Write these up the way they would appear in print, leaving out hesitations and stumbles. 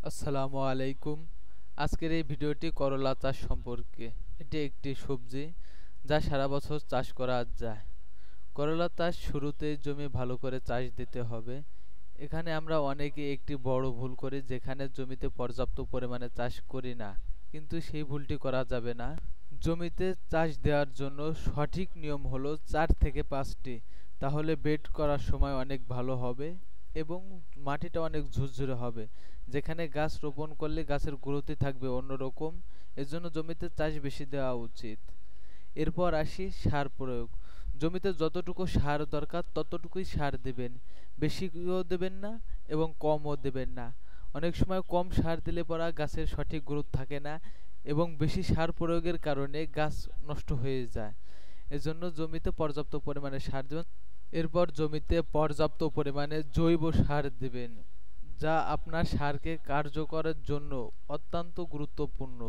আসসালামু আলাইকুম। আজকের এই ভিডিওটি করলা চাষ সম্পর্কে। এটি একটি সবজি যা সারা বছর চাষ করা যায়। করলা চাষ শুরুতেই জমি ভালো করে চাষ দিতে হবে। এখানে আমরা অনেকে একটি বড় ভুল করি, যেখানে জমিতে পর্যাপ্ত পরিমাণে চাষ করি না, কিন্তু সেই ভুলটি করা যাবে না। জমিতে চাষ দেওয়ার জন্য সঠিক নিয়ম হলো 4 থেকে 5টি। তাহলে বেড করার সময় অনেক ভালো হবে এবং মাটিটা অনেক ঝুরঝুরে হবে। যেখানে গাছ রোপণ করলে গাছের গ্রোথই থাকবে অন্যরকম। এজন্য জমিতে চাষ বেশি দেওয়া উচিত। এরপর আসি সার প্রয়োগ। জমিতে যতটুকু সার দরকার ততটুকুই সার দেবেন, বেশিও দেবেন না এবং কমও দেবেন না। অনেক সময় কম সার দিলে পরা গাছের সঠিক গ্রোথ থাকে না এবং বেশি সার প্রয়োগের কারণে গাছ নষ্ট হয়ে যায়। এজন্য জমিতে পর্যাপ্ত পরিমাণে সার দেবেন। এরপর জমিতে পর্যাপ্ত পরিমাণে জৈব সার দেবেন, যা আপনার সারকে কার্যকরের জন্য অত্যন্ত গুরুত্বপূর্ণ,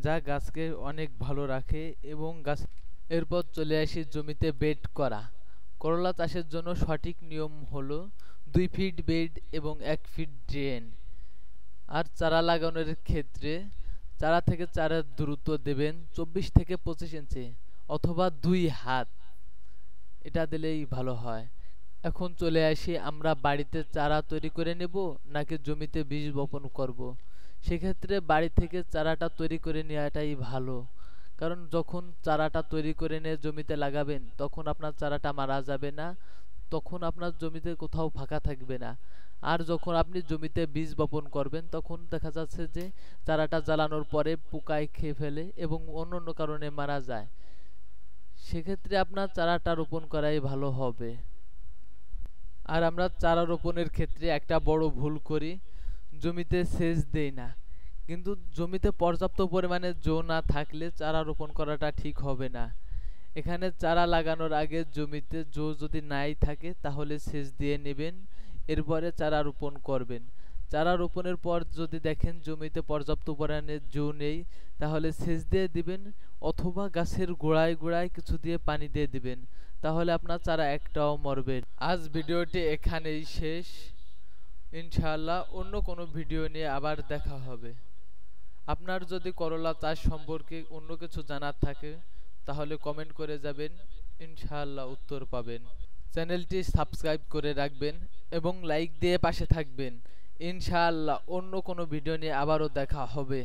যা গাছকে অনেক ভালো রাখে এবং গাছ। এরপর চলে আসি জমিতে বেড করা। করলা চাষের জন্য সঠিক নিয়ম হলো 2 ফিট বেড এবং 1 ফিট ড্রেন। আর চারা লাগানোর ক্ষেত্রে চারা থেকে চারার দূরত্ব দেবেন 24 থেকে 25 ইঞ্চি অথবা 2 হাত। এটা দিলেই ভালো হয়। এখন চলে আসি, আমরা বাড়িতে চারা তৈরি করে নেব নাকি জমিতে বীজ বপন করব। সেক্ষেত্রে বাড়ি থেকে চারাটা তৈরি করে নেওয়াটাই ভালো, কারণ যখন চারাটা তৈরি করে নিয়ে জমিতে লাগাবেন তখন আপনার চারাটা মারা যাবে না, তখন আপনার জমিতে কোথাও ফাঁকা থাকবে না। আর যখন আপনি জমিতে বীজ বপন করবেন তখন দেখা যাচ্ছে যে চারাটা জ্বালানোর পরে পোকায় খেয়ে ফেলে এবং অন্য অন্য কারণে মারা যায়। সেক্ষেত্রে আপনার চারাটা রোপণ করাই ভালো হবে। আর আমরা চারা রোপণের ক্ষেত্রে একটা বড় ভুল করি, জমিতে সেচ দেই না। কিন্তু জমিতে পর্যাপ্ত পরিমাণে জো না থাকলে চারা রোপণ করাটা ঠিক হবে না। এখানে চারা লাগানোর আগে জমিতে জো যদি নাই থাকে তাহলে সেচ দিয়ে নেবেন, এরপরে চারা রোপণ করবেন। চারা রোপণের পর যদি দেখেন জমিতে পর্যাপ্ত পরিমাণে জো নেই, তাহলে সেচ দিয়ে দিবেন অথবা গাছের গোড়ায় গোড়ায় কিছু দিয়ে পানি দিয়ে দিবেন, তাহলে আপনার চারা একটাও মরবে না। আজ ভিডিওটি এখানেই শেষ। ইনশাআল্লাহ অন্য কোনো ভিডিও নিয়ে আবার দেখা হবে। আপনার যদি করলা চাষ সম্পর্কে অন্য কিছু জানার থাকে তাহলে কমেন্ট করে যাবেন, ইনশাআল্লাহ উত্তর পাবেন। চ্যানেলটি সাবস্ক্রাইব করে রাখবেন এবং লাইক দিয়ে পাশে থাকবেন। ইনশাআল্লাহ অন্য কোনো ভিডিও নিয়ে আবারও দেখা হবে।